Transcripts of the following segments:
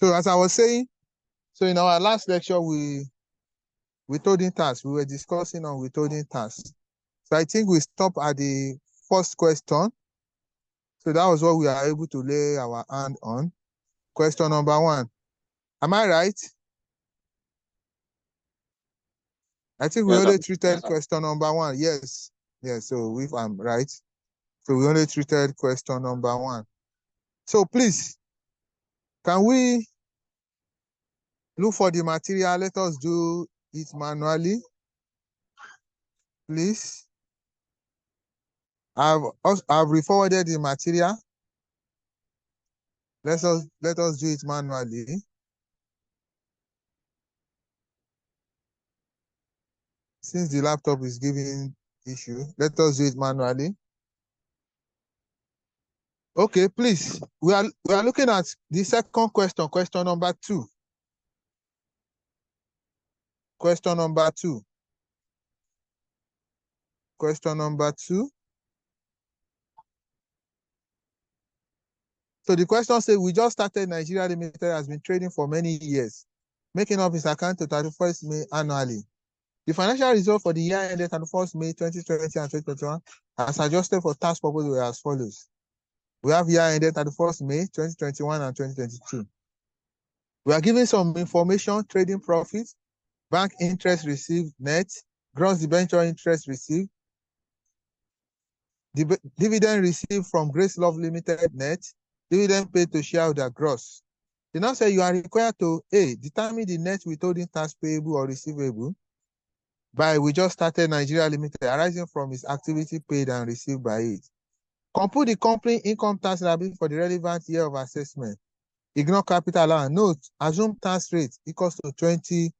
So as I was saying, so in our last lecture, withholding tax, we were discussing on withholding tax. So I think we stopped at the first question. So that was what we are able to lay our hand on. Question number 1. Am I right? I think we only treated question number 1. Yes. Yes. So if I'm right. So we only treated question number 1. So please, can we look for the material? Let us do it manually. Please. I've re-forwarded the material. Let us do it manually. Since the laptop is giving issue, let us do it manually. Okay, please. We are looking at the second question, question number 2. Question number 2. Question number 2. So the question says, we just started Nigeria Limited has been trading for many years, making up its account to 31st May annually. The financial result for the year ended 31st May 2020 and 2021 as adjusted for tax purposes were as follows. We have year ended 31st May 2021 and 2022. We are giving some information: trading profit, bank interest received net, gross debenture interest received, dividend received from Grace Love Limited net, dividend paid to shareholder gross. They now say you are required to A, determine the net withholding tax payable or receivable by we just started Nigeria Limited arising from its activity paid and received by it. Compute the company income tax liability for the relevant year of assessment. Ignore capital allowance. Note, assume tax rate equals to 20%.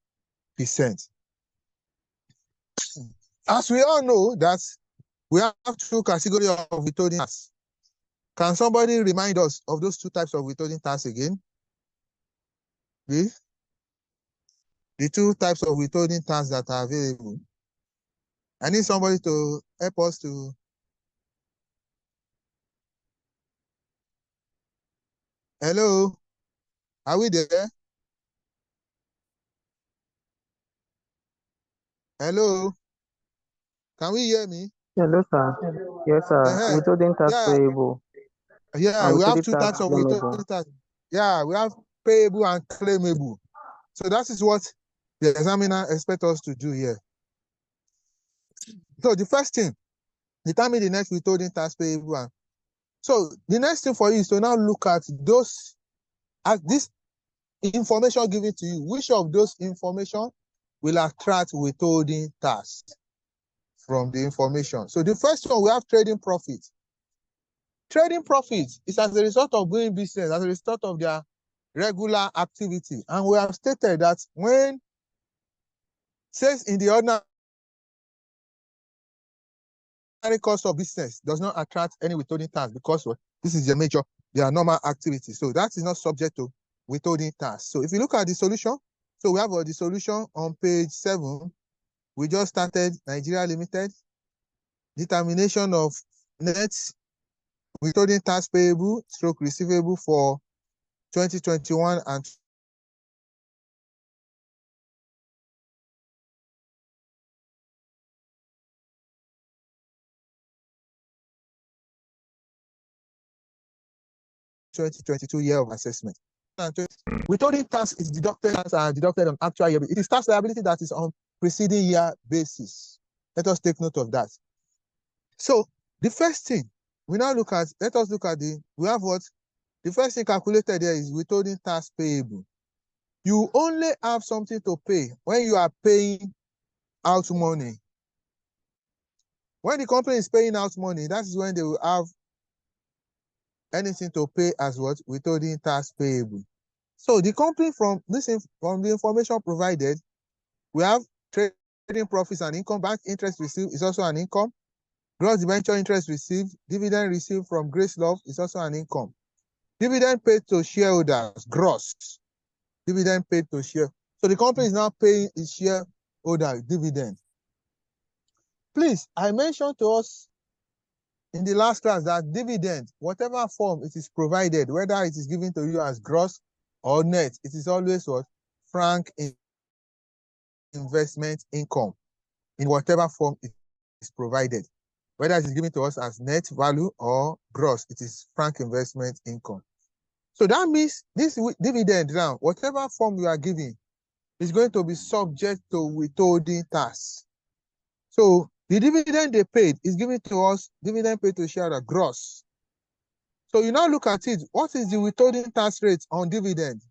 As we all know that we have 2 categories of withholding tax. Can somebody remind us of those 2 types of withholding tax again? Please? The 2 types of withholding tax that are available. I need somebody to help us to. Hello? Are we there? Hello? Can we hear me? Hello, sir. Yes, sir. Withholding tax payable. Yeah, we have 2 types of withholding tax. Yeah, we have payable and claimable. So that is what the examiner expects us to do here. So the first thing, determine the net withholding tax payable. So the next thing for you is to now look at those, at this information given to you, which of those information will attract withholding tax from the information. So the first one, we have trading profit. Trading profit is as a result of doing business, as a result of their regular activity. And we have stated that when sales in the ordinary cost of business does not attract any withholding tax because this is their normal activity. So that is not subject to withholding tax. So if you look at the solution, so we have the solution on page 7. We just started Nigeria Limited. Determination of net withholding tax payable / receivable for 2021 and 2022 year of assessment. Withholding tax is deducted on actual year. It is tax liability that is on preceding year basis. Let us take note of that. So the first thing we now look at, we have what? The first thing calculated here is withholding tax payable. You only have something to pay when you are paying out money. When the company is paying out money, that is when they will have anything to pay as what? Withholding tax payable. So the company from the information provided, we have trading profits and income. Bank interest received is also an income. Gross debenture interest received, dividend received from Grace Love is also an income. Dividend paid to shareholders, gross. Dividend paid to share. So the company is now paying its shareholder dividend. Please, I mentioned to us in the last class that dividend, whatever form it is provided, whether it is given to you as gross or net, it is always what? Frank investment income in whatever form it is provided. Whether it is given to us as net value or gross, it is frank investment income. So that means this dividend now, whatever form you are giving, is going to be subject to withholding tax. So the dividend they paid is given to us, dividend paid to shareholder, gross. So you now look at it, what is the withholding tax rate on dividend?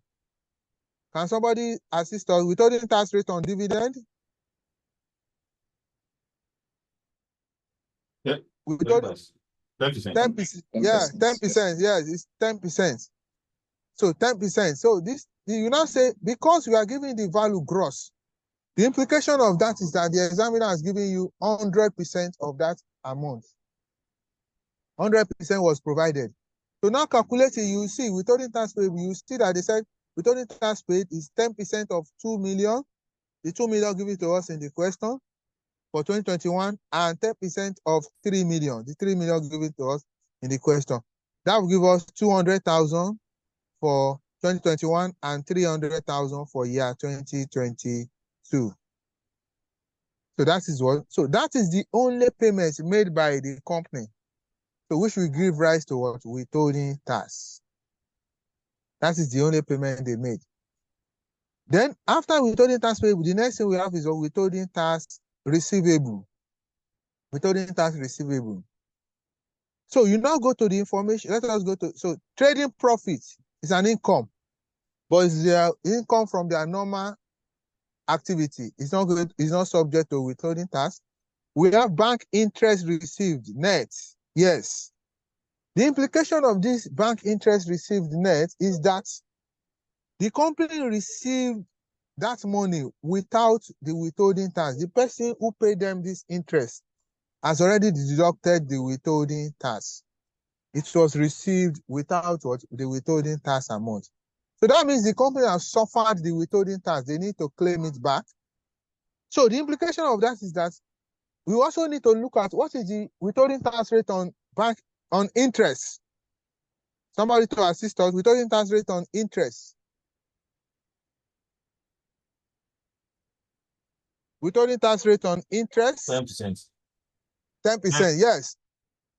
Can somebody assist us? Withholding tax rate on dividend? Yeah. 10%. 10%. Yeah, 10%. Yes, it's 10%. So 10%. So this, you now say, because we are giving the value gross, the implication of that is that the examiner is giving you 100% of that amount. 100% was provided. So now calculating, you see, withholding tax paid, you see that they said withholding tax paid is 10% of 2 million. The 2 million given to us in the question for 2021, and 10% of 3 million. The 3 million given to us in the question. That will give us 200,000 for 2021 and 300,000 for year 2022. So that is what. So that is the only payment made by the company. So which will give rise to what? Withholding tax. That is the only payment they made. Then after withholding tax payable, the next thing we have is a withholding tax receivable. Withholding tax receivable. So you now go to the information. Let us go to, so trading profit is an income, but it's their income from their normal activity. It's not good, it's not subject to withholding tax. We have bank interest received net. Yes. The implication of this bank interest received net is that the company received that money without the withholding tax. The person who paid them this interest has already deducted the withholding tax. It was received without what? The withholding tax amount. So that means the company has suffered the withholding tax. They need to claim it back. So the implication of that is that we also need to look at what is the withholding tax rate on bank on interest. Somebody to assist us. Withholding tax rate on interest. Withholding tax rate on interest. 10%. 10%, yes.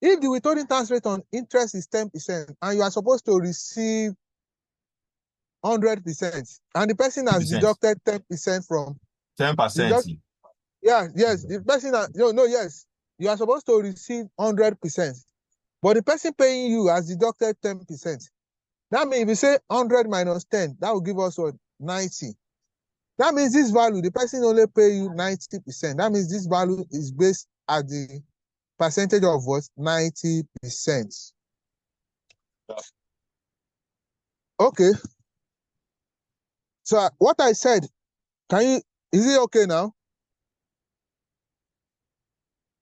If the withholding tax rate on interest is 10% and you are supposed to receive 100%, and the person has deducted 10% from 10%. Yes, the person that yes, you are supposed to receive 100%, but the person paying you has deducted 10%. That means if you say 100 minus 10, that will give us what? 90. That means this value, the person only pay you 90%. That means this value is based at the percentage of what? 90%. Okay. So what I said, is it okay now?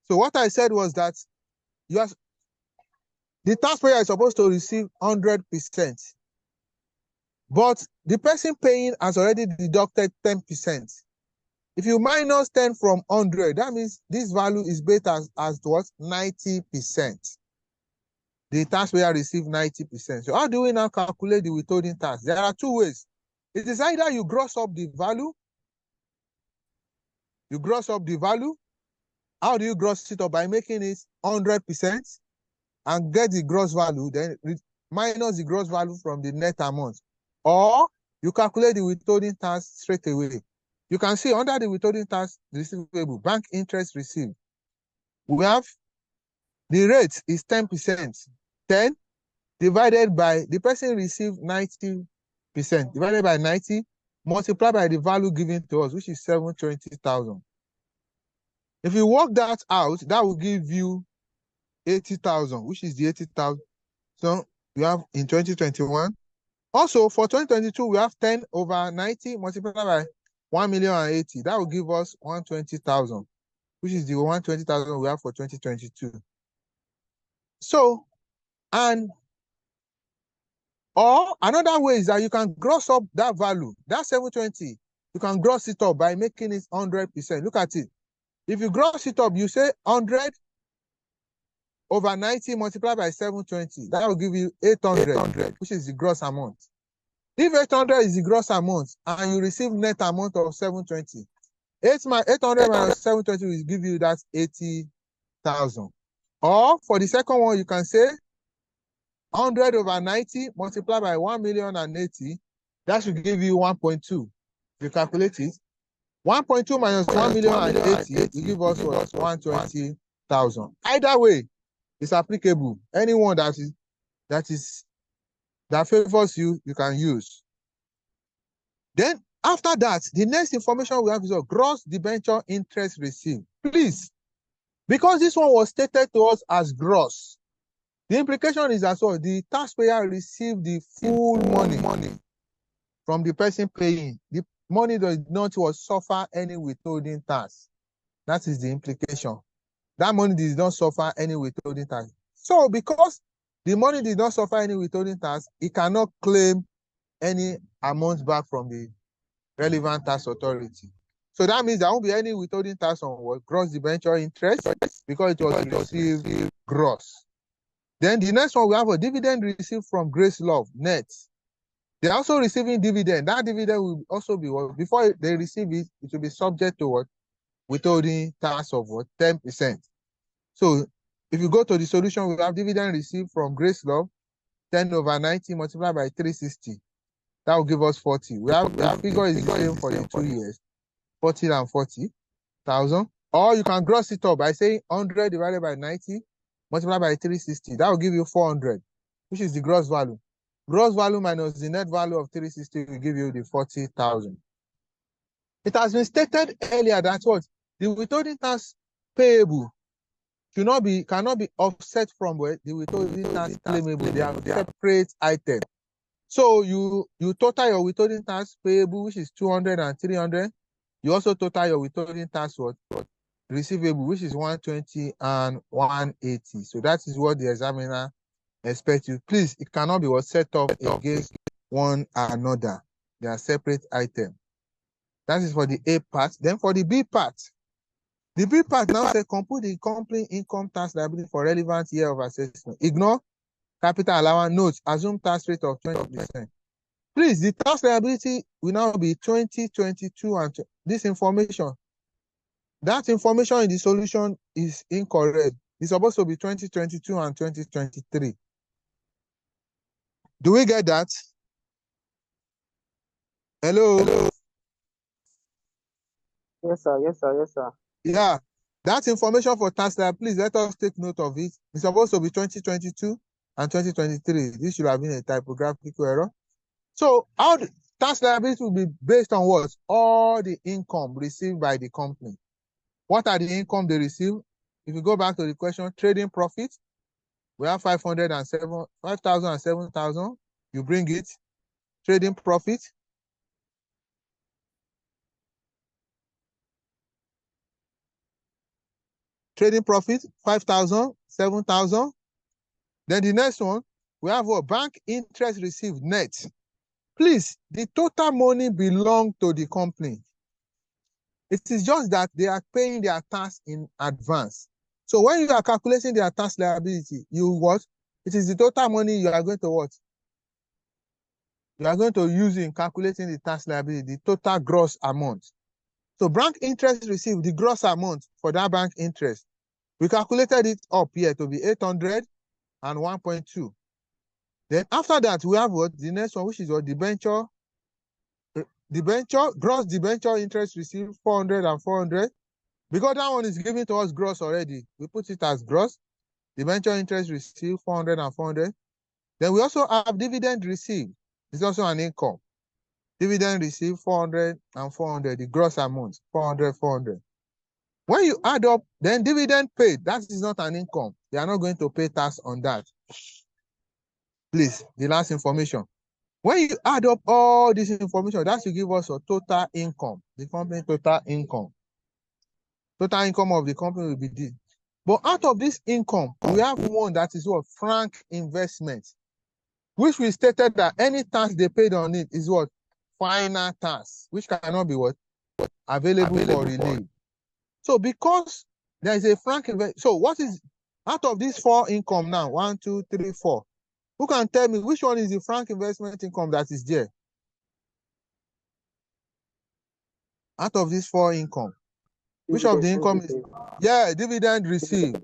So what I said was that the taxpayer is supposed to receive 100%, but the person paying has already deducted 10%. If you minus 10 from 100, that means this value is based as what? 90%. The taxpayer received 90%. So how do we now calculate the withholding tax? There are two ways. It is either you gross up the value. You gross up the value. How do you gross it up? By making it 100% and get the gross value, then minus the gross value from the net amount. Or you calculate the withholding tax straight away. You can see under the withholding tax receivable, bank interest received, we have the rate is 10%. 10 divided by, the person received 90%, divided by 90, multiplied by the value given to us, which is 720,000. If you work that out, that will give you 80,000, which is the 80,000. So we have in 2021. Also, for 2022, we have 10 over 90 multiplied by 1,080,000. That will give us 120,000, which is the 120,000 we have for 2022. So, or another way is that you can gross up that value, that 720, you can gross it up by making it 100%. Look at it. If you gross it up, you say 100 over 90 multiplied by 720. That will give you 800, which is the gross amount. If 800 is the gross amount and you receive net amount of 720, 800 minus 720 will give you that 80,000. Or for the second one, you can say 100 over 90 multiplied by 1,080,000. That should give you 1.2. If you calculate it, 1.2 minus 1,080,000 will give us what? 120,000. Either way, it's applicable. Anyone that favors you, you can use. Then after that, the next information we have is a gross debenture interest received. Please, because this one was stated to us as gross, the implication is as well the taxpayer received the full money from the person paying. The money does not suffer any withholding tax. That is the implication. That money does not suffer any withholding tax. So because the money did not suffer any withholding tax, it cannot claim any amount back from the relevant tax authority. So that means there won't be any withholding tax on what? Gross debenture interest, because it was received gross. Then the next one, we have a dividend received from Grace Love, net. They're also receiving dividend. That dividend will also be what? Before they receive it, it will be subject to what? Withholding tax of what? 10%. So if you go to the solution, we have dividend received from Grace Love, 10 over 90 multiplied by 360. That will give us 40. The figure is the same for the 2 years, 40 and 40,000. Or you can gross it up by saying 100 divided by 90 multiplied by 360. That will give you 400, which is the gross value. Gross value minus the net value of 360 will give you the 40,000. It has been stated earlier that what? The withholding tax payable cannot be offset from what? The withholding tax claimable. They are separate items. So you total your withholding tax payable, which is 200 and 300. You also total your withholding tax what? Receivable, which is 120 and 180. So that is what the examiner expects you. Please, it cannot be set up against one another. They are separate items. That is for the A part. Then for the B part, the B part now says compute the company income tax liability for relevant year of assessment. Ignore capital allowance, notes, assume tax rate of 20%. Please, the tax liability will now be 2022 and this information. That information in the solution is incorrect. It's supposed to be 2022 and 2023. Do we get that? Hello? Yes, sir. Yes, sir. Yes, sir. Yeah. That information for tax liability, please let us take note of it. It's supposed to be 2022 and 2023. This should have been a typographical error. So how the tax liability will be based on what? All the income received by the company. What are the income they receive? If you go back to the question, trading profit, we have 5,000 and 7,000. You bring it. Trading profit. Trading profit, 5,000, 7,000. Then the next one, we have what? Bank interest received net. Please, the total money belongs to the company. It is just that they are paying their tax in advance. So when you are calculating their tax liability, you what? It is the total money you are going to what? You are going to use in calculating the tax liability, the total gross amount. So bank interest received, the gross amount for that bank interest. We calculated it up here to be 800 and 1.2. Then after that, we have what? The next one, which is what? Debenture, gross debenture interest received 400 and 400. Because that one is given to us gross already, we put it as gross. Debenture interest received 400 and 400. Then we also have dividend received. It's also an income. Dividend received 400 and 400, the gross amount, 400, 400. When you add up, then dividend paid, that is not an income. They are not going to pay tax on that. Please, the last information. When you add up all this information, that will give us a total income, the company total income. Total income of the company will be this. But out of this income, we have one that is what? Frank investment, which we stated that any tax they paid on it is what? Final tax, which cannot be what? Available for relief. So because there is a frank investment, so what is out of these four income now? 1, 2, 3, 4. Who can tell me which one is the frank investment income that is there? Out of these four income, which of the income is, dividend received.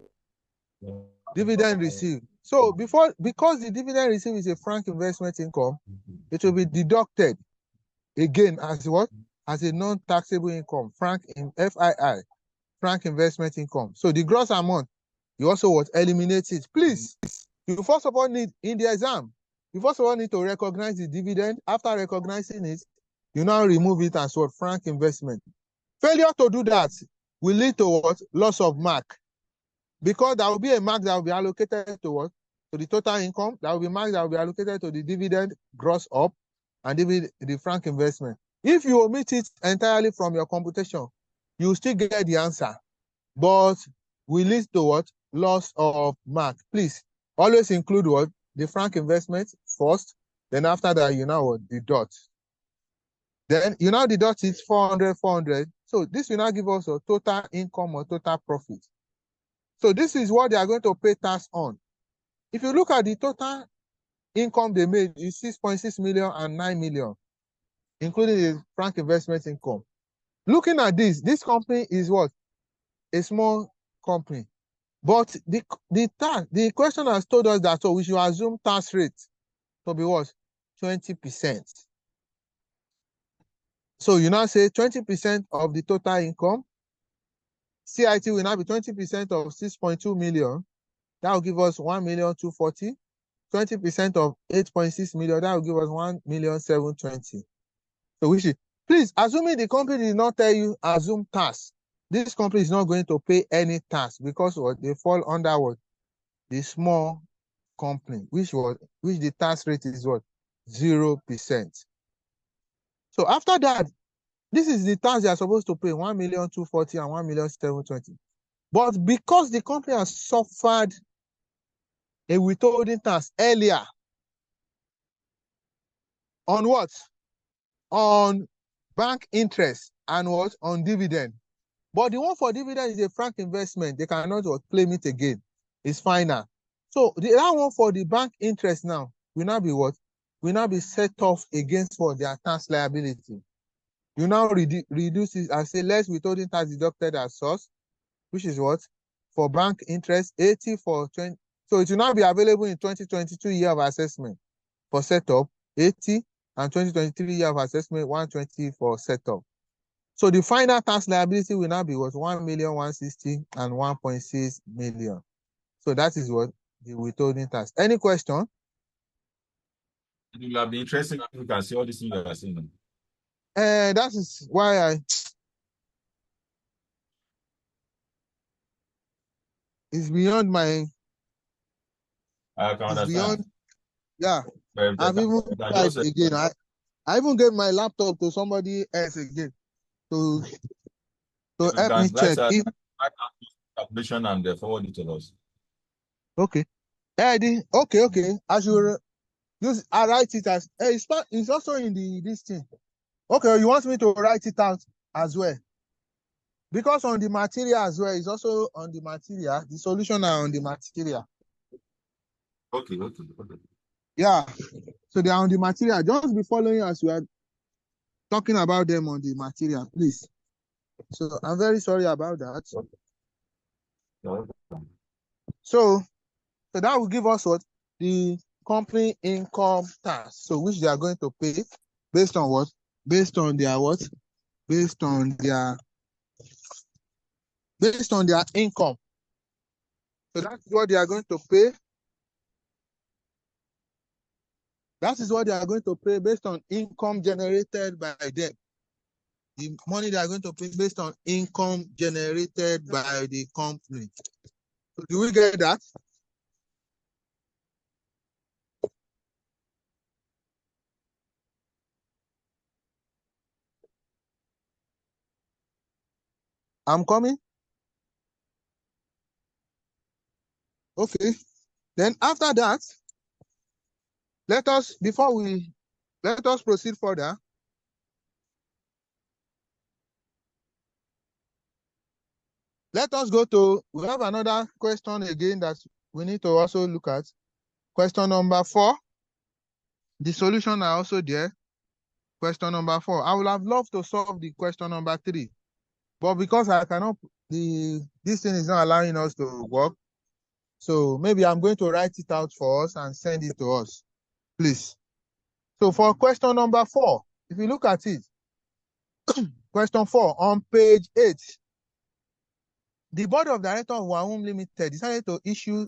Dividend received. So because the dividend received is a frank investment income, it will be deducted again as what? As a non-taxable income, frank in FII, frank investment income. So the gross amount, you also what? Eliminate it. Please, you first of all need, in the exam, you first of all need to recognize the dividend. After recognizing it, you now remove it as what? Frank investment. Failure to do that will lead to what? Loss of mark. Because there will be a mark that will be allocated to what? To the total income. There will be mark that will be allocated to the dividend gross up and the frank investment. If you omit it entirely from your computation, you still get the answer, but will lead to what? Loss of mark. Please always include what? The frank investment first. Then after that, you now what? Deduct. Then you now deduct it 400, 400. So this will now give us a total income or total profit. So this is what they are going to pay tax on. If you look at the total income they made, is 6.6 million and 9 million, including the frank investment income. Looking at this company is what? A small company. But the question has told us that, so we should assume tax rate to be what? 20%. So you now say 20% of the total income. CIT will now be 20% of 6.2 million. That will give us 1,240,000. 20% of 8.6 million, that will give us 1,720,000. So we should, please, assuming the company did not tell you assume tax, this company is not going to pay any tax because what? They fall under what? The small company, which the tax rate is what? 0%. So after that, this is the tax they are supposed to pay, 1,240,000 and 1,720,000. But because the company has suffered a withholding tax earlier on what? On bank interest and what? On dividend. But the one for dividend is a frank investment. They cannot claim it again. It's final. So that one for the bank interest now will now be what? Will now be set off against for their tax liability. You now reduce it and say less withholding tax deducted as source, which is what? For bank interest, 80 for 20. So it will now be available in 2022 year of assessment for setup, 80, and 2023 year of assessment, 120 for setup. So the final tax liability will now be what? 1,160,000 and 1.6 million. So that is what the withholding tax. Any question? It will be interesting if you can see all these things that are saying. That is why it's beyond my. I can understand. Beyond, yeah. I've even tried again. I even gave my laptop to somebody else again to help me check. Calculation and forward it to us. Okay. Eddie, okay. I should I write it as it's also in this thing. Okay, you want me to write it out as well? Because on the material as well, it's also on the material. The solution are on the material. Okay. Yeah. So they are on the material. Just be following as we are talking about them on the material, please. So I'm very sorry about that. So that will give us what? The company income tax. So which they are going to pay based on what? Based on their what? Based on their income. So that's what they are going to pay. That is what they are going to pay based on income generated by them. The money they are going to pay based on income generated by the company. So do we get that? I'm coming. Okay. Then after that, let us proceed further. Let us go to, we have another question again that we need to also look at. Question number 4. The solution are also there. Question number 4. I would have loved to solve the question number 3. But because I cannot, this thing is not allowing us to work. So maybe I'm going to write it out for us and send it to us, please. So for question number 4, if you look at it, question 4 on page 8, the board of directors of Wahum Limited decided to issue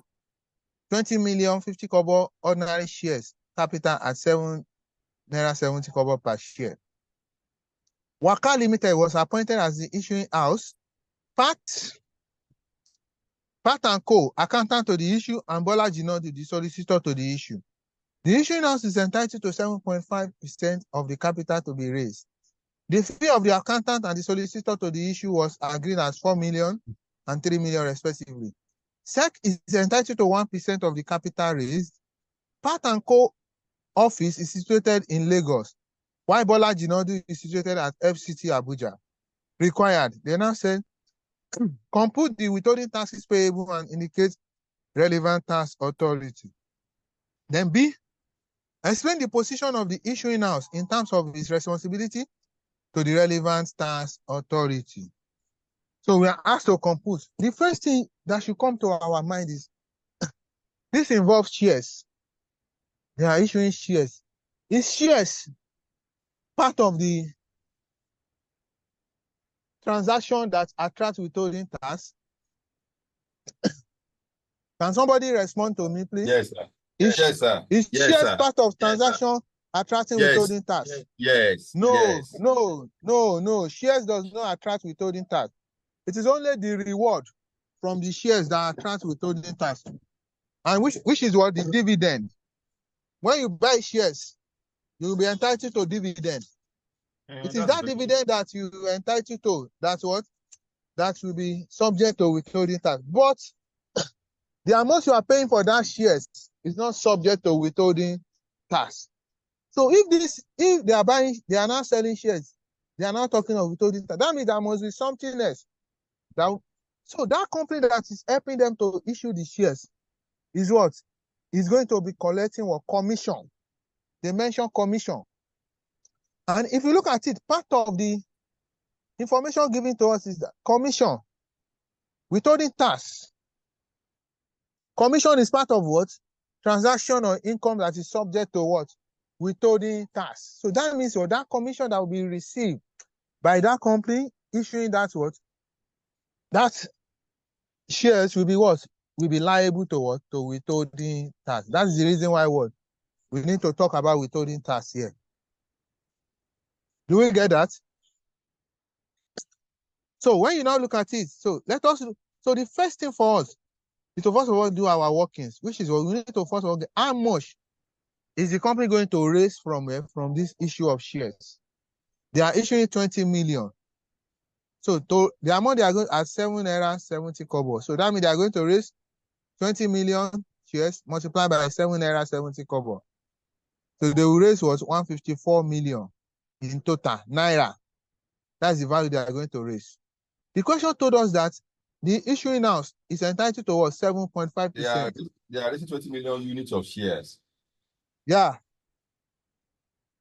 20 million 50 kobo ordinary shares, capital at 7 naira 70 kobo per share. Waka Limited was appointed as the issuing house. Pat and Co, accountant to the issue, and Bola Jinodi, the solicitor to the issue. The issuing house is entitled to 7.5% of the capital to be raised. The fee of the accountant and the solicitor to the issue was agreed as 4 million and 3 million respectively. SEC is entitled to 1% of the capital raised. Pat and Co office is situated in Lagos, while Bola Jinodi is situated at FCT Abuja. Required. They now said, compute the withholding taxes payable and indicate relevant tax authority. Then B, explain the position of the issuing house in terms of its responsibility to the relevant tax authority. So we are asked to compute. The first thing that should come to our mind is, this involves shares. They are issuing shares. Is shares part of the transaction that attracts withholding tax? Can somebody respond to me, please? Yes, sir. Yes, sir. Is shares part of transaction attracting withholding tax? Yes. No. Shares does not attract withholding tax. It is only the reward from the shares that attract withholding tax. And which is what? The dividend. When you buy shares, you will be entitled to dividend. It is that dividend that you are entitled to. That's what? That will be subject to withholding tax. But the amount you are paying for that shares is not subject to withholding tax. So if they are not selling shares, they are not talking of withholding tax. That means there must be something else. So that company that is helping them to issue the shares is what? Is going to be collecting what? Commission. They mention commission. And if you look at it, part of the information given to us is that commission, withholding tax. Commission is part of what? Transaction or income that is subject to what? Withholding tax. So that means that commission that will be received by that company issuing that what? That shares will be what? Will be liable to what? To withholding tax. That's the reason why what? We need to talk about withholding tax here. Do we get that? So when you now look at it, so the first thing for us is to first of all do our workings, which is what we need to first of all get. How much is the company going to raise from this issue of shares? They are issuing 20 million. So the amount they are going at 7 naira 70 kobo. So that means they are going to raise 20 million shares multiplied by 7 naira 70 kobo. So they will raise what? 154 million in total naira. That's the value they are going to raise. The question told us that the issuing house is entitled to what? 7.5%. They are raising 20 million units of shares. Yeah.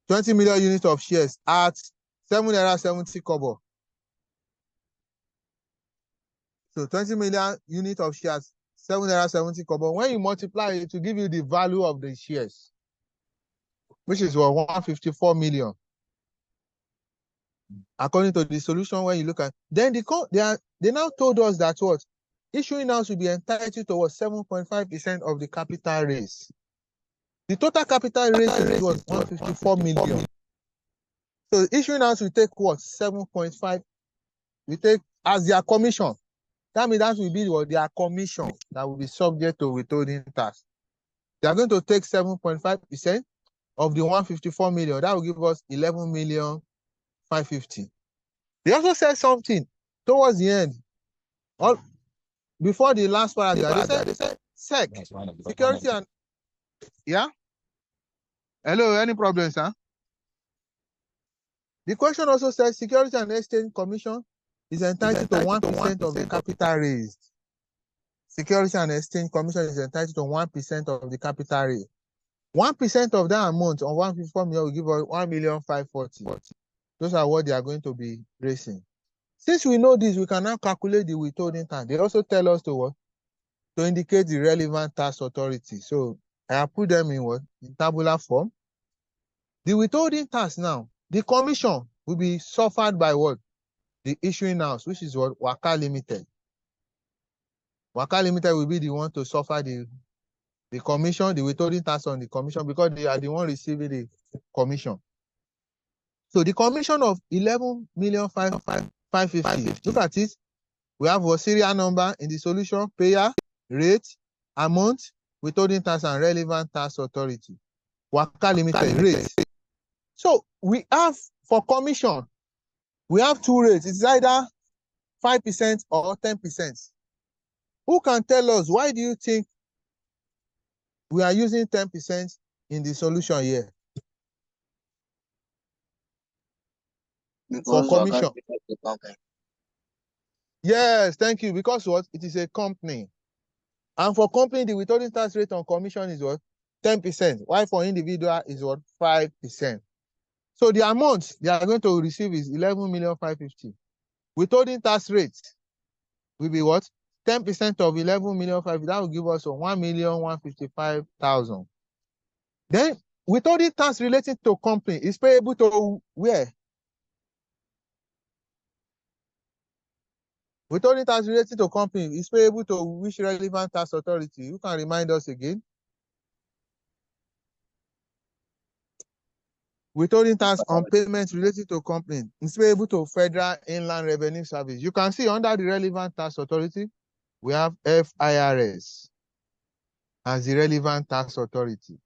20 million units of shares at 7 naira 70 kobo. So 20 million units of shares, 7 naira 70 kobo. When you multiply it to give you the value of the shares, which is what? 154 million. According to the solution, when you look at, then they now told us that what? Issuing house will be entitled to what? 7.5% of the capital raise. The total capital raise was 154 million. So issuing house will take what? 7.5. We take as their commission. That means that will be what? Their commission that will be subject to withholding tax. They are going to take 7.5% of the 154 million. That will give us 11 million 550. They also said something towards the end. Before the last paragraph, they said SEC, security and yeah. Hello, any problems, huh? The question also says Security and Exchange Commission is entitled to 1% of the capital raised. Security and Exchange Commission is entitled to 1% of the capital raised. 1% of that amount on 154 million will give us 1,540,000. Those are what they are going to be raising. Since we know this, we can now calculate the withholding tax. They also tell us to what? To indicate the relevant tax authority. So I have put them in what? In tabular form. The withholding tax now, the commission will be suffered by what? The issuing house, which is what? Waka Limited. Waka Limited will be the one to suffer the commission, the withholding tax on the commission, because they are the one receiving the commission. So the commission of 11,550,000. Look at it. We have a serial number in the solution, payer, rate, amount, withholding tax, and relevant tax authority. Waka Limited rate. So we have, for commission, we have two rates. It's either 5% or 10%. Who can tell us why do you think we are using 10% in the solution here? For commission. Yes, thank you. Because what? It is a company. And for company, the withholding tax rate on commission is what? 10%. While for individual is what? 5%. So the amount they are going to receive is 11,550,000. Withholding tax rate will be what? 10% of 11,550,000. That will give us 1,155,000. Then withholding tax related to company is payable to where? Withholding tax related to company is payable to which relevant tax authority? You can remind us again. Withholding tax on payments related to company is payable to Federal Inland Revenue Service. You can see under the relevant tax authority, we have FIRS as the relevant tax authority.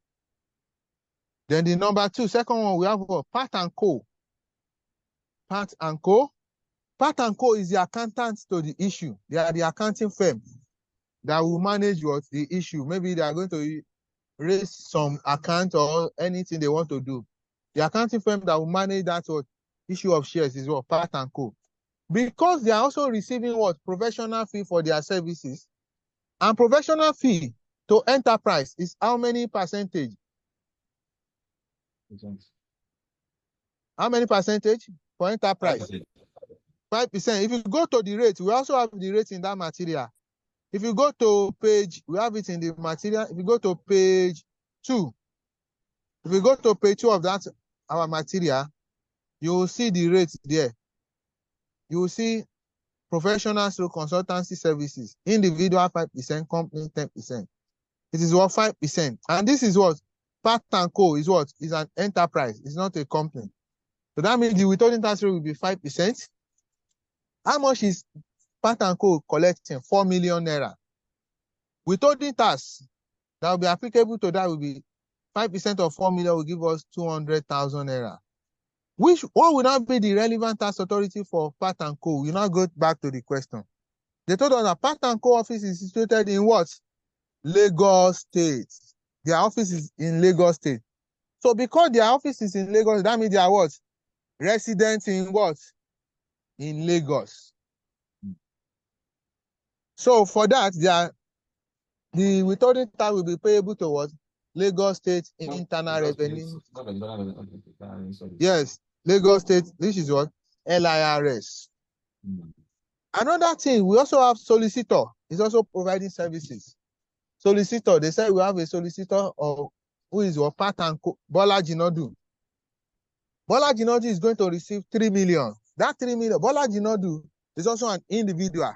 Then the number two, second one, we have Pat and Co. Pat and Co. Pat and Co is the accountant to the issue. They are the accounting firm that will manage what the issue. Maybe they are going to raise some account or anything they want to do. The accounting firm that will manage that what issue of shares is what? Pat and Co. Because they are also receiving what? Professional fee for their services. And professional fee to enterprise is how many percentage? How many percentage for enterprise? 5%. If you go to the rate, we also have the rate in that material. If you go to page, we have it in the material. If you go to page 2, if you go to page 2 of that, our material, you will see the rate there. You will see professional through consultancy services, individual 5%, company 10%. It is what? 5%. And this is what? Pat and Co is what? Is an enterprise. It's not a company. So that means the withholding tax rate will be 5%. How much is Pat and Co collecting? 4 million naira. Withholding tax that will be applicable to that will be 5% of 4 million will give us 200,000 naira. What will not be the relevant tax authority for Pat and Co? We now go back to the question. They told us that Pat and Co office is situated in what? Lagos State. Their office is in Lagos State. So because their office is in Lagos, that means they are what? Residents in what? In Lagos. So for that, the withholding tax will be payable to what? Lagos State Internal Revenue. Yes, Lagos State, this is what? LIRS. Another thing, we also have solicitor. Is also providing services. Solicitor, they say we have a solicitor who is what? Pat and Co. Bola Jinodu. Bola Jinodu is going to receive 3 million. That 3 million, Bola Jinodu is also an individual.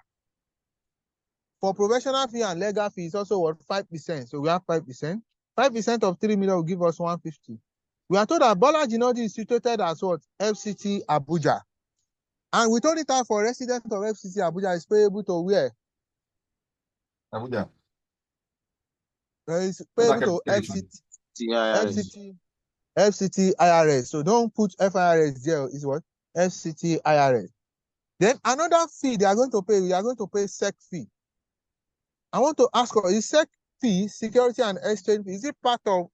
For professional fee and legal fee, it's also what? 5%. So we have 5%. 5% of 3 million will give us 150. We are told that Bola Jinodu is situated as what? FCT Abuja. And we told it that for residents of FCT Abuja is payable to where? Abuja. It's payable to FCT IRS. So don't put FIRS there. Is what? FCT IRS. Then another fee they are going to pay, we are going to pay SEC fee. I want to ask, is SEC fee, security and exchange fee, is it part of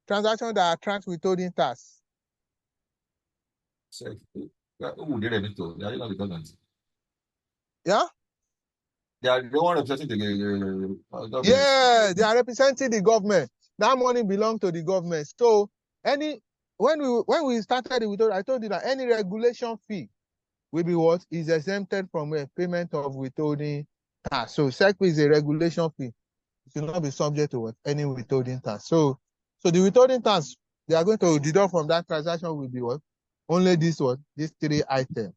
transactions that attract withholding tax? SEC fee. Who did it? They are not the government. Yeah? They are the one representing the government. Yeah, they are representing the government. that money belongs to the government. So when we started it, I told you that any regulation fee will be what is exempted from a payment of withholding tax. So SEC is a regulation fee. It will not be subject to what any withholding tax. So the withholding tax they are going to deduct from that transaction will be what? Only these 3 items.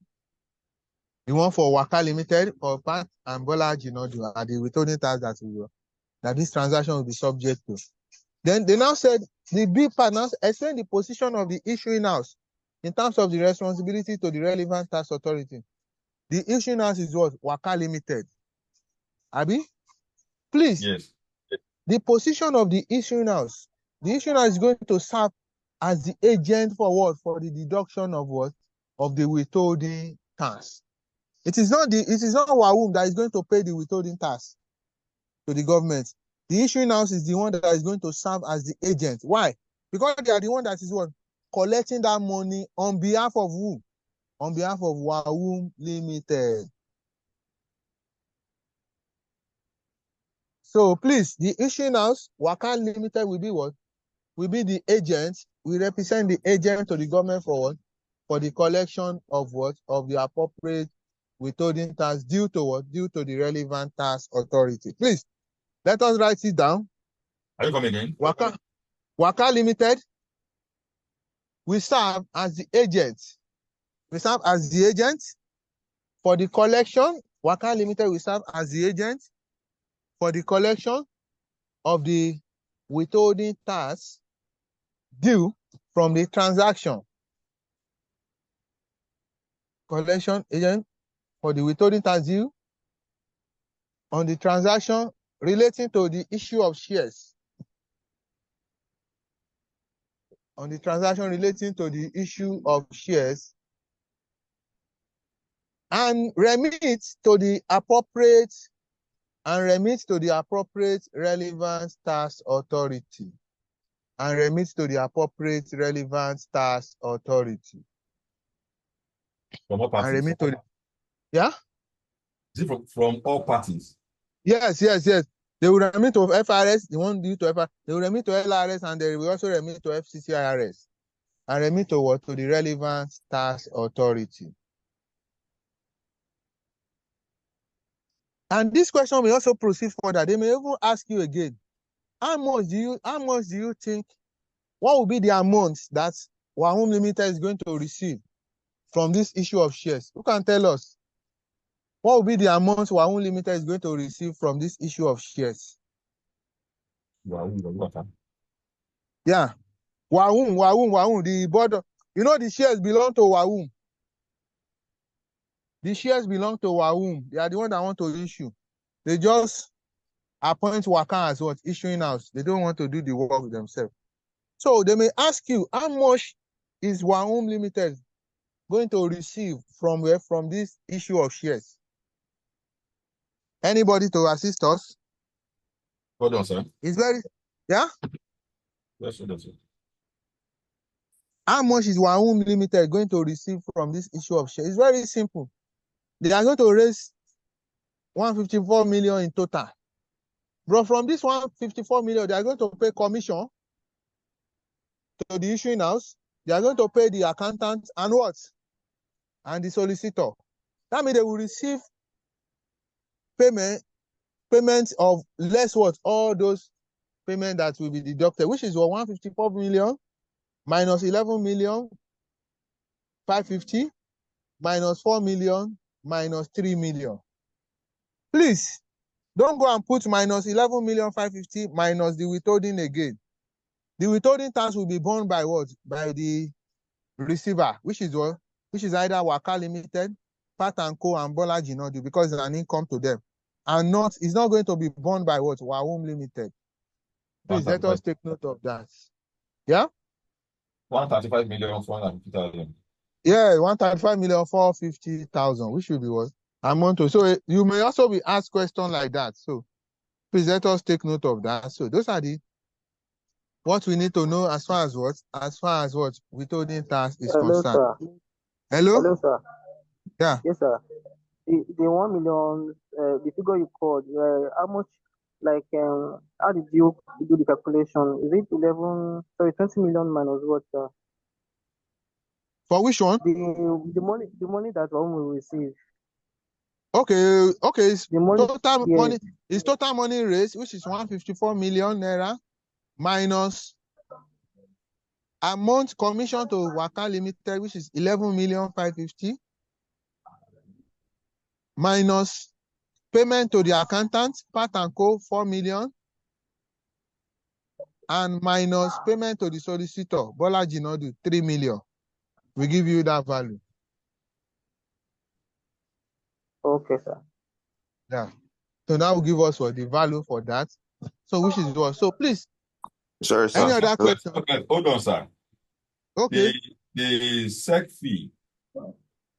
The one for Waka Limited, for Pat and Bola Jinodu are the withholding tax that this transaction will be subject to. Then they now said the B part now explain the position of the issuing house in terms of the responsibility to the relevant tax authority. The issuing house is what? Waka Limited. Abi? Please. Yes. The position of the issuing house. The issuing house is going to serve as the agent for what? For the deduction of what? Of the withholding tax. It is not WAWUM that is going to pay the withholding tax to the government. The issuing house is the one that is going to serve as the agent. Why? Because they are the one that is what? Collecting that money on behalf of who? On behalf of WAWUM Limited. So please, the issuing house, Waka Limited will be what? Will be the agent. We represent the agent to the government for what? For the collection of what? Of the appropriate withholding tax due to what? Due to the relevant tax authority. Please, let us write it down. Are you coming again? Waka Limited, we serve as the agent. We serve as the agent for the collection. Waka Limited will serve as the agent for the collection of the withholding tax due from the transaction. Collection agent for the withholding tax due on the transaction relating to the issue of shares. On the transaction relating to the issue of shares and remit to the appropriate relevant tax authority. And remit to the appropriate relevant tax authority. From all parties. And remit to yeah? Is it from all parties? Yes. They will remit to FRS, they won't do to FRS, they will remit to LRS, and they will also remit to FCCIRS. And remit to what? To the relevant tax authority. And this question may also proceed further. They may even ask you again, how much do you think, what will be the amount that WAWUM Limited is going to receive from this issue of shares? Who can tell us? What will be the amount WAWUM Limited is going to receive from this issue of shares? Yeah. WAWUM, the board. You know the shares belong to WAWUM. The shares belong to WAWUM. They are the one that want to issue. They just appoint Waka as what? Issuing house. They don't want to do the work themselves. So they may ask you, how much is WAWUM Limited going to receive from this issue of shares? Anybody to assist us? Hold on, sir. It's very, yeah? Yes, sir. How much is WAWUM Limited going to receive from this issue of shares? It's very simple. They are going to raise 154 million in total. But from this 154 million, they are going to pay commission to the issuing house. They are going to pay the accountant and what? And the solicitor. That means they will receive payments of less what? All those payments that will be deducted, which is 154 million minus 11 million 550 minus 4 million minus 3 million. Please, don't go and put minus 11 million 550 minus the withholding again. The withholding tax will be borne by what? By the receiver, which is what? Which is either Waka Limited, Pat and Co, and Bola Jinodu, because it's an income to them. And it's not going to be borne by what? WAWUM Limited. Please let us take note of that. Yeah? 135 million 450,000. Yeah, 135 million 450,000, which will be what? Amount to. So you may also be asked questions like that. So please let us take note of that. So those are what we need to know as far as what withholding tax is concerned. Sir. Hello, sir. Yeah. Yes, sir. The 1 million, the figure you called, how much Like, how did you do the calculation? Is it 20 million minus what? For which one? The money that one will receive. Okay, it's The money, total yeah. money is total money raised, which is 154 million naira, minus amount commission to Waka Limited, which is 11,550,000, minus payment to the accountant, Pat and Co, 4 million, and minus payment to the solicitor, Bola Jinodu, 3 million. We give you that value. Okay, sir. Yeah. So that will give us what the value for that. So which is what? So please. Sorry, sir. Any other question? Okay, hold on, sir. Okay. The SEC fee,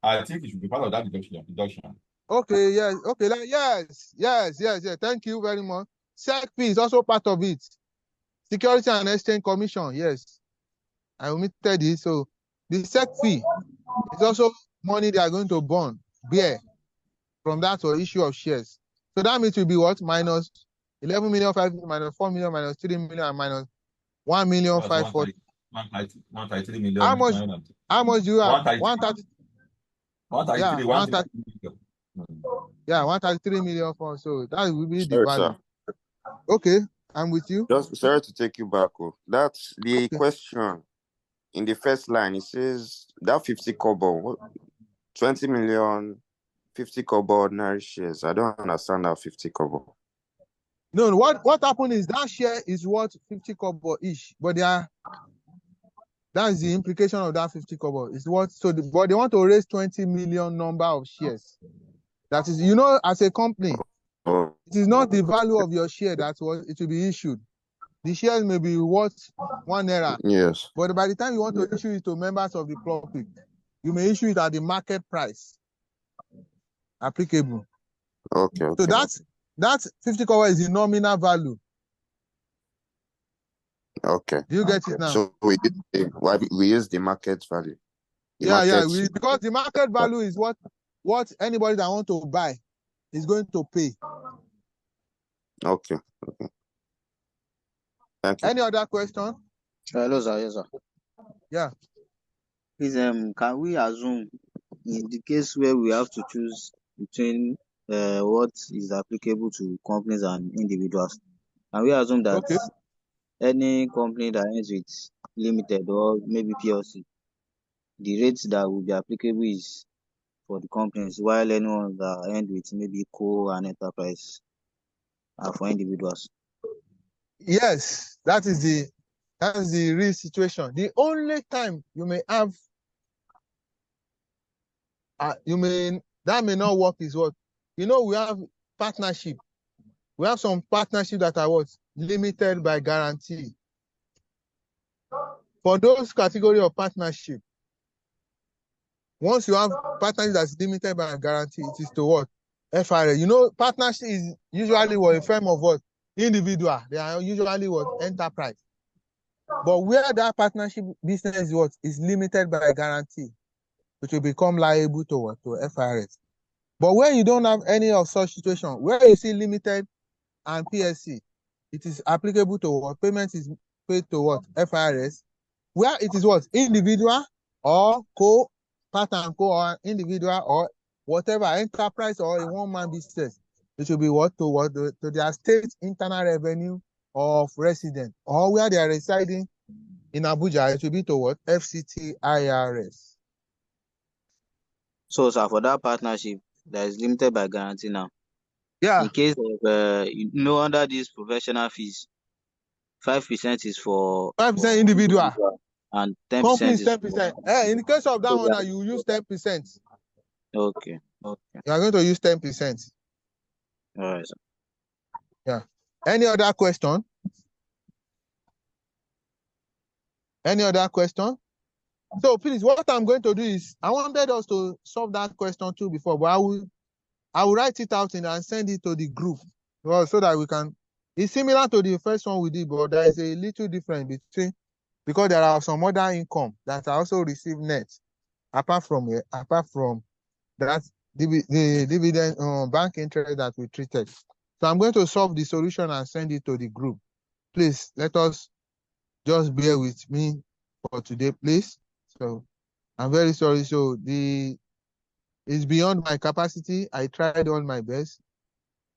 I think it should be part of that deduction. Okay, yes. Okay, yes. Thank you very much. SEC fee is also part of it. Security and Exchange Commission, yes. I omitted it. So the SEC fee is also money they are going to bear from that or issue of shares. So that means it will be what? Minus 11,500,000, minus 4 million, minus 3 million, and minus 1,540,000. 133 million. How much do you have? 133. 133. 133. Yeah, 133 million for. So that will be the Sorry, value. sir. Okay, I'm with you. Just sorry to take you back. That's the question in the first line. It says that 50 kobo, 20 million, 50 kobo ordinary shares. I don't understand that 50 kobo. No, what happened is that share is worth 50 kobo each, but that's the implication of that 50 kobo. Is what but they want to raise 20 million number of shares. That is, as a company, it is not the value of your share that it will be issued. The shares may be worth 1 naira. Yes. But by the time you want to issue it to members of the public, you may issue it at the market price applicable. Okay. So that 50 kobo is the nominal value. Okay. Do you get it now? So we use the market value. Because the market value is what anybody that want to buy is going to pay. Okay. Thank you. Any other question? Hello, sir. Yes, sir. Yeah. Please, can we assume in the case where we have to choose between what is applicable to companies and individuals, can we assume that any company that ends with limited or maybe PLC, the rates that will be applicable is for the companies, while anyone that end with maybe co and enterprise are for individuals? Yes, that is the real situation. The only time you may have that may not work is what we have partnership. We have some partnership that are what limited by guarantee. For those category of partnership, once you have partnership that's limited by guarantee, it is to what? FRA. Partnership is usually what a firm of what? Individual. They are usually what? Enterprise. But where that partnership business is what? Is limited by guarantee, which will become liable to what? To FRS. But where you don't have any of such situation, where you see limited and PSC, it is applicable to what? Payment is paid to what? FRS. Where it is what? Individual or part and co, or individual or whatever, enterprise or a one-man business, it should be what? To their state internal revenue of resident, or where they are residing in Abuja, it will be to what? FCT IRS. So, sir, for that partnership that is limited by guarantee now, yeah, in case of under these professional fees, 5% is for 5% individual and 10% company is 10%. In the case of that one, you use 10%. Okay. You are going to use 10%. All right, sir. Yeah. Any other question? Any other question? So please, what I'm going to do is, I wanted us to solve that question too before, but I will write it out and send it to the group, so that we can. It's similar to the first one we did, but there is a little difference because there are some other income that I also receive net, apart from that the dividend bank interest that we treated. So I'm going to solve the solution and send it to the group. Please, let us just bear with me for today, please. So I'm very sorry. So it's beyond my capacity. I tried all my best.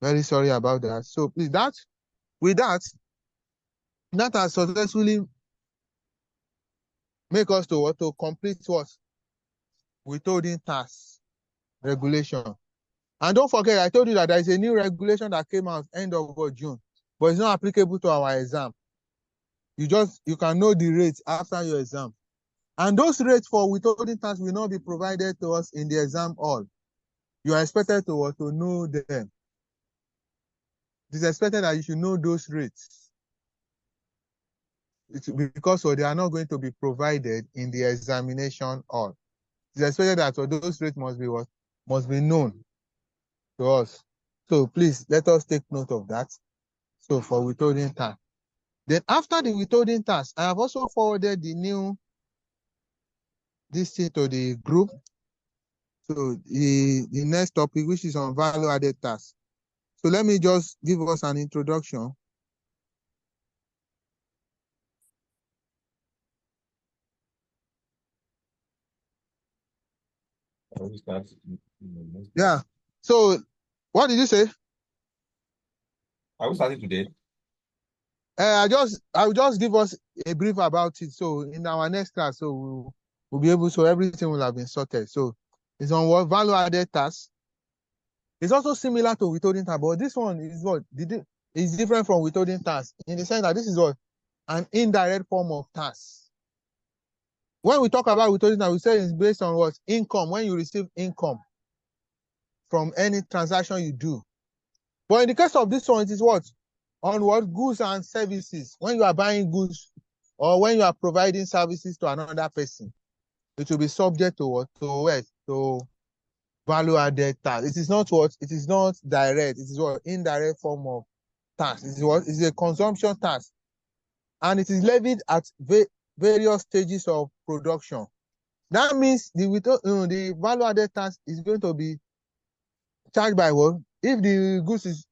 Very sorry about that. So please, that has successfully make us to complete what? Withholding tax regulation. And don't forget, I told you that there is a new regulation that came out end of June, but it's not applicable to our exam. You can know the rates after your exam. And those rates for withholding tax will not be provided to us in the exam hall. You are expected to know them. It is expected that you should know those rates. It's because they are not going to be provided in the examination hall. It is expected that those rates must be known to us. So please let us take note of that. So for withholding tax. Then after the withholding tax, I have also forwarded this thing to the group. So the next topic, which is on value added tax. So let me just give us an introduction. Yeah. So what did you say? Are we starting today? I will just give us a brief about it. So in our next class, so we'll be able, so everything will have been sorted. So it's on what value added tax. It's also similar to withholding tax, but this one is is different from withholding tax in the sense that this is an indirect form of tax. When we talk about withholding tax, we say it's based on what? Income, when you receive income from any transaction you do. But in the case of this one, it is what? On what? Goods and services. When you are buying goods or when you are providing services to another person, it will be subject to what? To value added tax. It is not what? It is not direct. It is what? Indirect form of tax. It is what? It is a consumption tax. And it is levied at various stages of production. That means the value added tax is going to be charged by what? If the goods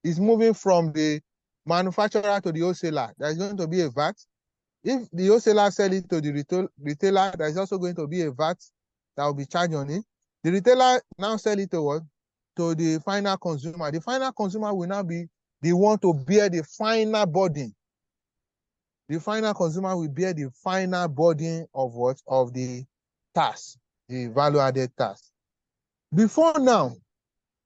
is moving from the manufacturer to the wholesaler, there is going to be a VAT. If the wholesaler sell it to the retailer, there is also going to be a VAT that will be charged on it. The retailer now sell it to what? To the final consumer. The final consumer will now be the one to bear the final burden. The final consumer will bear the final burden of what? Of the tax, the value added tax. Before now,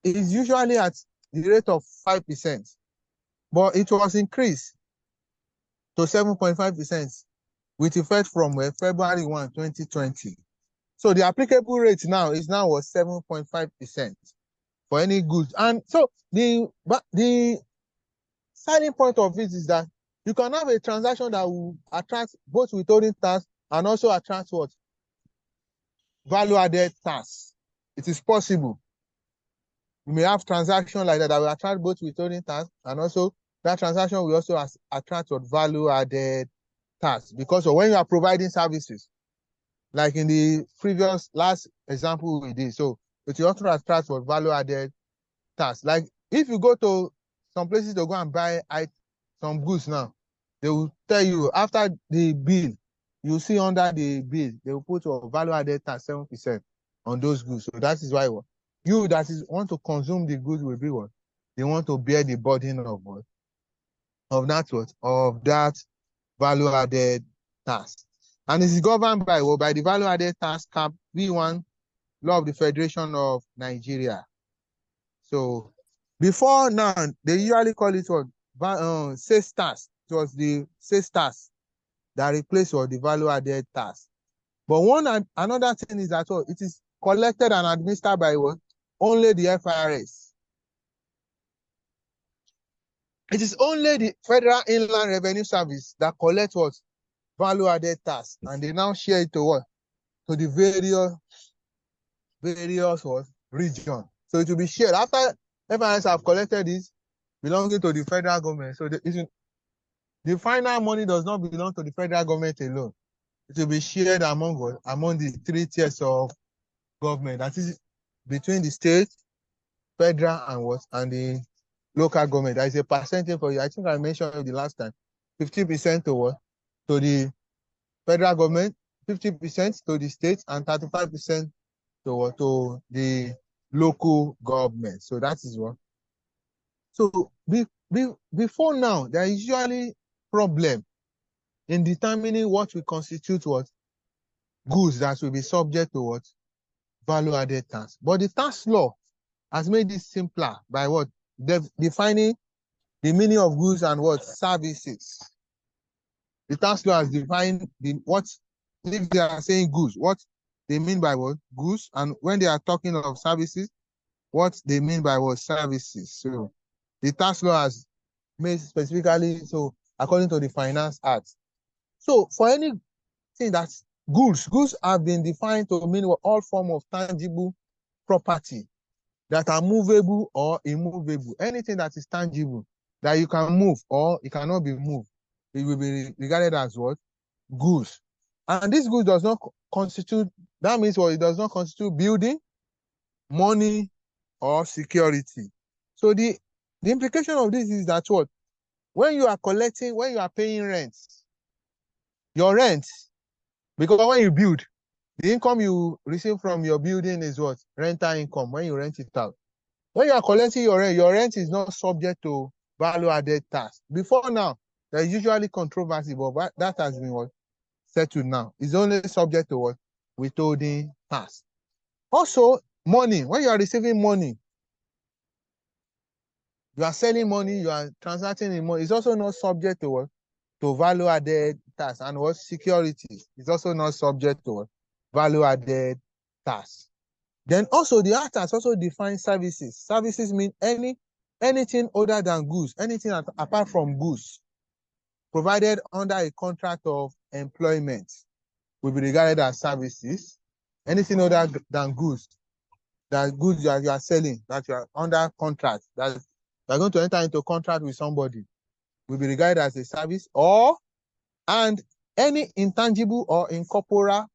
it is usually at the rate of 5%, but it was increased to 7.5% with effect from February 1, 2020. So the applicable rate now is 7.5% for any goods. And so the starting point of it is that you can have a transaction that will attract both withholding tax and also attract what? Value added tax. It is possible. You may have transaction like that will attract both withholding tax and also that transaction will also attract what? Value added tax. Because when you are providing services, like in the last example we did, so it will also attract what? Value added tax. Like if you go to some places to go and buy some goods now, they will tell you after the bill, you see under the bill, they will put a value added tax 7% on those goods. So that is why you that want to consume the goods will be what? They want to bear the burden of what? Of that value added tax. And it is governed by the value added tax cap V1 law of the Federation of Nigeria. So before now, they usually call it what? Sales tax. It was the sales tax that replaced the value added tax. But another thing is that it is collected and administered by what? Only the FIRS. It is only the Federal Inland Revenue Service that collects what? Value added tax, and they now share it to what? To the various what? Region. So it will be shared after FIRS have collected this belonging to the federal government. So the final money does not belong to the federal government alone. It will be shared among the three tiers of government. That is between the state, federal, and the local government. There is a percentage for you. I think I mentioned it the last time. 50% to what? To the federal government, 50% to the state, and 35% to what? To the local government. So that is what. So before now, there is usually problem in determining what will constitute what goods that will be subject to what value added tax. But the tax law has made it simpler by what defining the meaning of goods and what services. The tax law has defined what if they are saying goods, what they mean by what goods, and when they are talking of services, what they mean by what services. So the tax law has made specifically so according to the Finance Act. So for anything that's goods have been defined to mean all form of tangible property that are movable or immovable. Anything that is tangible that you can move or it cannot be moved, it will be regarded as what? Goods. And this goods does not constitute, that means what? It does not constitute building, money, or security. So the implication of this is that what? When you are paying rent, your rent, because when you build, the income you receive from your building is what? Rental income when you rent it out. When you are collecting your rent is not subject to value-added tax. Before now, there is usually controversy, but that has been what? Settled now. It's only subject to what? Withholding tax. Also, money. When you are receiving money, you are selling money, you are transacting in money. It's also not subject to what? To value-added tax. And what? Security is also not subject to what? Value-added tax. Then also the Act has also defined services. Services mean anything other than goods, anything apart from goods, provided under a contract of employment will be regarded as services. Anything other than goods, that goods that you are selling, that you are under contract, that you are going to enter into contract with somebody, will be regarded as a service, and any intangible or incorporeal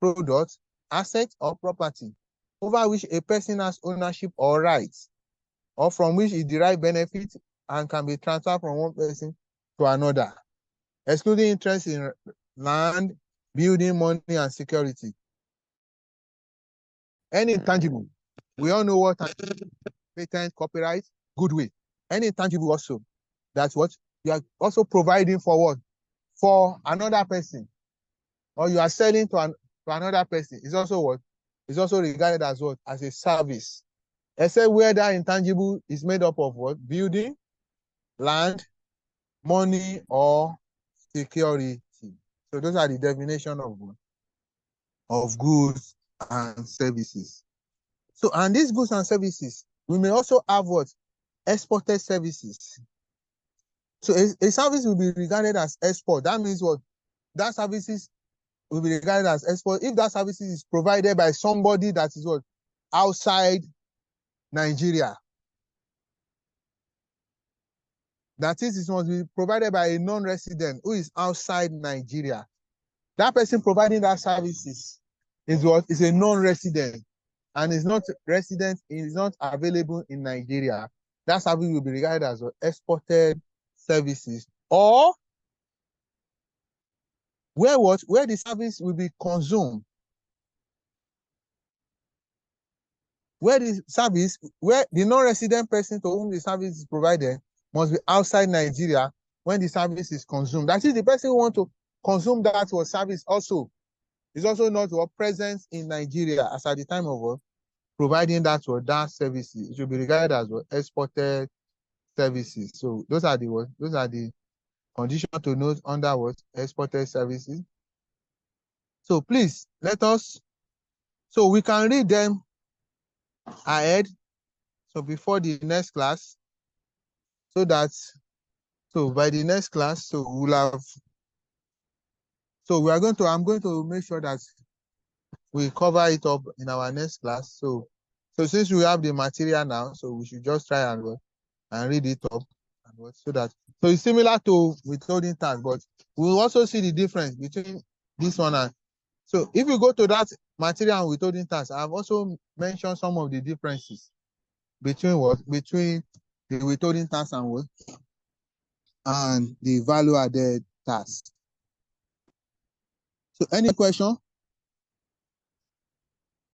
product, asset, or property over which a person has ownership or rights, or from which he derives benefit and can be transferred from one person to another, excluding interest in land, building, money, and security. Any intangible. We all know what patent, copyright, goodwill. Any intangible also. That's what you are also providing for what? For another person. Or you are selling to another person. It's also what? It's also regarded as what? As a service. Except where that intangible is made up of what? Building, land, money, or security. So those are the definition of goods and services. So, and these goods and services, we may also have what? Exported services. So a service will be regarded as export. That means what? That services will be regarded as export if that services is provided by somebody that is what? Outside Nigeria. That is, it must be provided by a non-resident who is outside Nigeria. That person providing that services is what? Is a non-resident and is not resident, is not available in Nigeria. That service will be regarded as what? Exported services. Or where what? Where the service will be consumed. Where the service, where the non-resident person to whom the service is provided must be outside Nigeria when the service is consumed. That is, the person who wants to consume that or service also is also not present in Nigeria as at the time of providing that or that services. It should be regarded as exported services. So those are the conditions to note under what? Exported services. So please let us, so we can read them ahead. So before the next class, so by the next class, so we'll have, so I'm going to make sure that we cover it up in our next class. So since we have the material now, so we should just try and read it up so it's similar to withholding tax, but we'll also see the difference between this one and, so if you go to that material and withholding tax, I've also mentioned some of the differences between the withholding tax and what? And the value added tax. So any question?